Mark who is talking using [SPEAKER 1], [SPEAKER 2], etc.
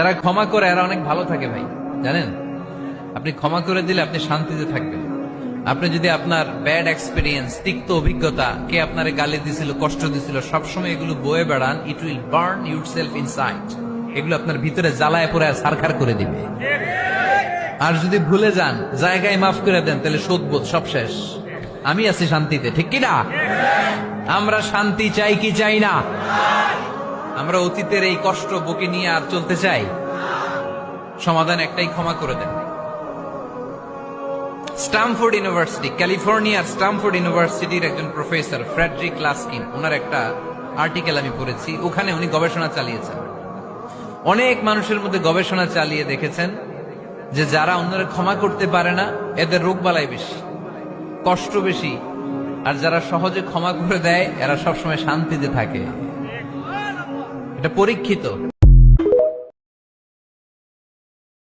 [SPEAKER 1] যারা ক্ষমা করে এরা অনেক ভালো থাকে ভাই, জানেন? আপনি ক্ষমা করে দিলে আপনি শান্তিতে থাকবেন। আপনি যদি আপনার ব্যাড এক্সপিরিয়েন্স, তিক্ত অভিজ্ঞতা, কে আপনারে গালি দিছিল, কষ্ট দিছিল, সবসময় এগুলো বয়ে বেড়ান, it will burn yourself inside. এগুলো আপনার ভিতরে জ্বালায় পড়ে সারখার করে দিবে। আর যদি ভুলে যান, জায়গায় মাফ করে দেন, তাহলে শোধবোধ সব শেষ। আমি আছি শান্তিতে, ঠিক কিনা? আমরা শান্তি চাই কি চাই না? আমরা অতীতের এই কষ্ট বুকে নিয়ে আর চলতে চাই? সমাধান একটাই, ক্ষমা করে দেন। স্টামফোর্ড ইউনিভার্সিটি, ক্যালিফোর্নিয়ার স্টামফোর্ড ইউনিভার্সিটির একজন প্রফেসর ফ্রেডরিক লাস্কিন, ওনার একটা আর্টিকেল আমি পড়েছি। ওখানে উনি গবেষণা চালিয়েছেন, অনেক মানুষের মধ্যে গবেষণা চালিয়ে দেখেছেন যে যারা অন্যরা ক্ষমা করতে পারে না, এদের রোগবালাই বেশি, কষ্ট বেশি। আর যারা সহজে ক্ষমা করে দেয়, এরা সবসময় শান্তিতে থাকে। এটা পরীক্ষিত।